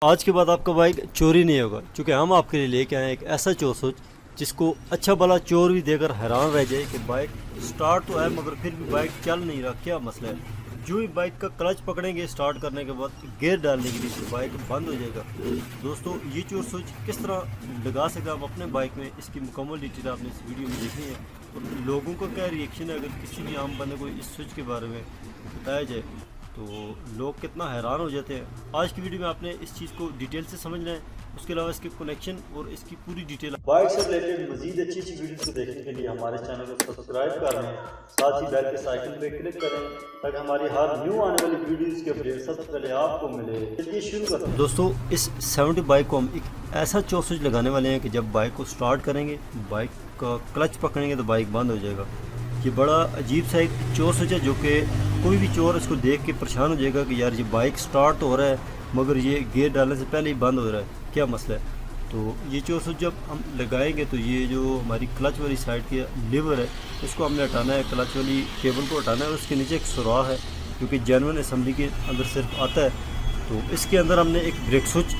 आज के बाद आपका बाइक चोरी नहीं होगा, क्योंकि हम आपके लिए लेके आए हैं एक ऐसा चोर सोच जिसको अच्छा भला चोर भी देकर हैरान रह जाए कि बाइक स्टार्ट तो है मगर फिर भी बाइक चल नहीं रहा, क्या मसला है। जो ही बाइक का क्लच पकड़ेंगे स्टार्ट करने के बाद गियर डालने के लिए तो बाइक बंद हो जाएगा। दोस्तों ये चोर सोच किस तरह लगा सकते हैं आप अपने बाइक में, इसकी मुकम्मल डिटेल आपने इस वीडियो में देखनी है। और लोगों का क्या रिएक्शन है अगर किसी भी आम बंदे को इस स्विच के बारे में बताया जाए तो लोग कितना हैरान हो जाते हैं। आज की वीडियो में आपने इस चीज़ को डिटेल से समझना है, उसके अलावा इसके कनेक्शन और इसकी पूरी डिटेल। बाइक से रिलेटेड मजीद अच्छी वीडियोस को देखने के लिए हमारे चैनल को सब्सक्राइब कर लें, साथ ही बेल के आइकन पे क्लिक करें ताकि हमारी हर न्यू आने वाली वीडियोस के अपडेट सबसे पहले आपको मिले। चलिए शुरू करते हैं। दोस्तों इस 70 बाइक को हम एक ऐसा चोर स्विच लगाने वाले हैं कि जब बाइक को स्टार्ट करेंगे, बाइक का क्लच पकड़ेंगे तो बाइक बंद हो जाएगा। ये बड़ा अजीब सा एक चोर स्विच है जो कि कोई भी चोर इसको देख के परेशान हो जाएगा कि यार ये बाइक स्टार्ट तो हो रहा है मगर ये गियर डालने से पहले ही बंद हो रहा है, क्या मसला है। तो ये चोर स्विच जब हम लगाएंगे तो ये जो हमारी क्लच वाली साइड की लीवर है इसको हमने हटाना है, क्लच वाली केबल को हटाना है। और उसके नीचे एक सुराख है जो कि जेन्युइन असेंबली के अंदर सिर्फ आता है। तो इसके अंदर हमने एक ब्रेक स्विच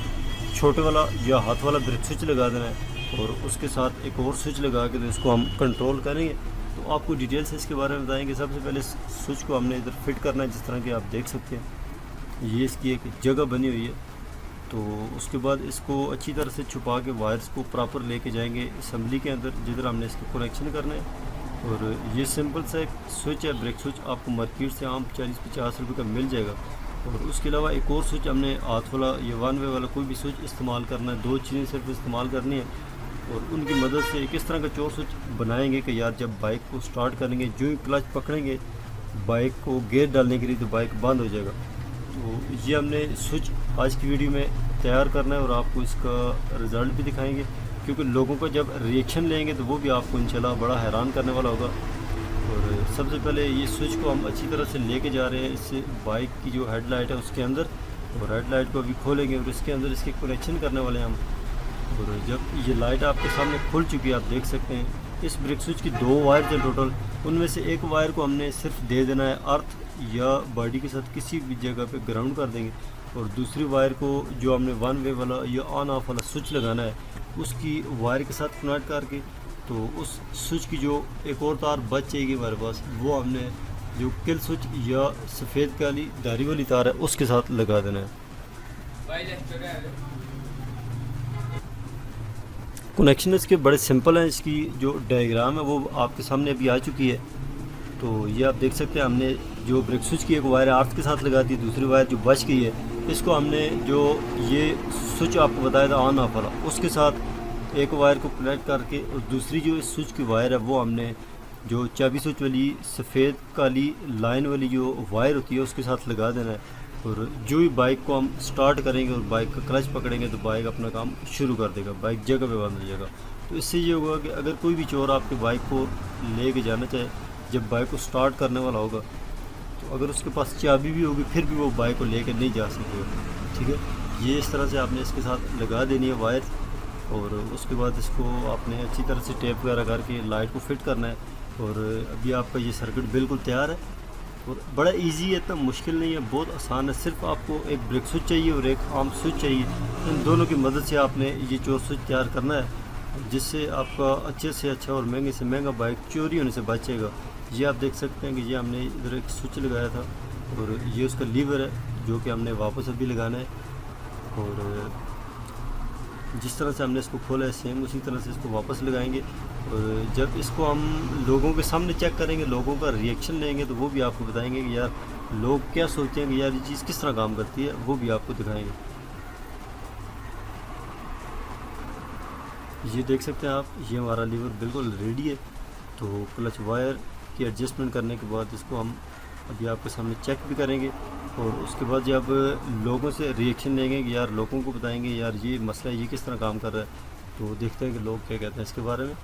छोटे वाला या हाथ वाला ब्रेक स्विच लगा देना है और उसके साथ एक और स्विच लगा के तो इसको हम कंट्रोल करेंगे। तो आपको डिटेल से इसके बारे में बताएंगे। सबसे पहले स्विच को हमने इधर फिट करना है, जिस तरह कि आप देख सकते हैं ये इसकी एक जगह बनी हुई है। तो उसके बाद इसको अच्छी तरह से छुपा के वायर्स को प्रॉपर लेके जाएंगे असेंबली के अंदर जिधर हमने इसको कनेक्शन करना है। और ये सिंपल सा एक स्विच है, ब्रेक स्विच, आपको मार्केट से आम 40-50 रुपये का मिल जाएगा। और उसके अलावा एक और स्विच हमने हाथ वाला या वन वे वाला कोई भी स्विच इस्तेमाल करना है। दो चीज़ें सिर्फ इस्तेमाल करनी है और उनकी मदद से किस तरह का चोर स्विच बनाएंगे कि यार जब बाइक को स्टार्ट करेंगे, जो ही क्लच पकड़ेंगे बाइक को गियर डालने के लिए तो बाइक बंद हो जाएगा। तो ये हमने स्विच आज की वीडियो में तैयार करना है और आपको इसका रिज़ल्ट भी दिखाएंगे, क्योंकि लोगों का जब रिएक्शन लेंगे तो वो भी आपको इंशाल्लाह बड़ा हैरान करने वाला होगा। और सबसे पहले ये स्विच को हम अच्छी तरह से लेके जा रहे हैं इससे बाइक की जो हेडलाइट है उसके अंदर, और हेडलाइट को अभी खोलेंगे और इसके अंदर इसके कनेक्शन करने वाले हैं हम। और जब ये लाइट आपके सामने खुल चुकी है आप देख सकते हैं इस ब्रेक स्विच की 2 वायर हैं टोटल। उनमें से एक वायर को हमने सिर्फ दे देना है अर्थ या बॉडी के साथ किसी भी जगह पे ग्राउंड कर देंगे, और दूसरी वायर को जो हमने वन वे वाला या ऑन ऑफ वाला स्विच लगाना है उसकी वायर के साथ कनेक्ट करके तो उस स्विच की जो एक और तार बच जाएगी हमारे पास, वो हमने जो किल स्विच या सफ़ेद काली धारी वाली तार है उसके साथ लगा देना है। कनेक्शन इसके बड़े सिंपल हैं, इसकी जो डायग्राम है वो आपके सामने अभी आ चुकी है। तो ये आप देख सकते हैं हमने जो ब्रेक स्विच की एक वायर अर्थ के साथ लगा दी, दूसरी वायर जो बच गई है इसको हमने जो ये स्विच आपको बताया था ऑन ऑफ वाला उसके साथ एक वायर को कनेक्ट करके और दूसरी जो इस स्विच की वायर है वो हमने जो चाबी स्विच वाली सफ़ेद काली लाइन वाली जो वायर होती है उसके साथ लगा देना है। और जो ही बाइक को हम स्टार्ट करेंगे और बाइक का क्लच पकड़ेंगे तो बाइक अपना काम शुरू कर देगा, बाइक जगह पे बंद हो जाएगा। तो इससे ये होगा कि अगर कोई भी चोर आपके बाइक को ले के जाना चाहे, जब बाइक को स्टार्ट करने वाला होगा तो अगर उसके पास चाबी भी होगी फिर भी वो बाइक को लेकर नहीं जा सकेगा। ठीक है, ये इस तरह से आपने इसके साथ लगा देनी है वायर। और उसके बाद इसको आपने अच्छी तरह से टेप वगैरह करके लाइट को फिट करना है। और अभी आपका ये सर्किट बिल्कुल तैयार है और बड़ा इजी है, इतना मुश्किल नहीं है, बहुत आसान है। सिर्फ आपको एक ब्रेक स्विच चाहिए और एक आर्म स्विच चाहिए, इन दोनों की मदद से आपने ये चोर स्विच तैयार करना है जिससे आपका अच्छे से अच्छा और महंगे से महंगा बाइक चोरी होने से बचेगा। ये आप देख सकते हैं कि ये हमने इधर एक स्विच लगाया था और ये उसका लीवर है जो कि हमने वापस अभी लगाना है। और जिस तरह से हमने इसको खोला है सेम उसी तरह से इसको वापस लगाएंगे। और जब इसको हम लोगों के सामने चेक करेंगे, लोगों का रिएक्शन लेंगे तो वो भी आपको बताएंगे कि यार लोग क्या सोचते हैं कि यार ये चीज़ किस तरह काम करती है, वो भी आपको दिखाएंगे। ये देख सकते हैं आप, ये हमारा लीवर बिल्कुल रेडी है। तो क्लच वायर की एडजस्टमेंट करने के बाद इसको हम अभी आपके सामने चेक भी करेंगे और उसके बाद जब लोगों से रिएक्शन लेंगे कि यार लोगों को बताएंगे यार ये मसला है, ये किस तरह काम कर रहा है, तो देखते हैं कि लोग क्या कहते हैं इसके बारे में।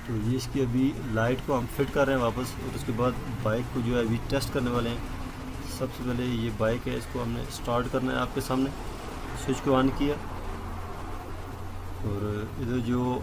तो ये इसकी अभी लाइट को हम फिट कर रहे हैं वापस और उसके बाद बाइक को जो है अभी टेस्ट करने वाले हैं। सबसे पहले ये बाइक है, इसको हमने स्टार्ट करना है आपके सामने। स्विच को ऑन किया और इधर जो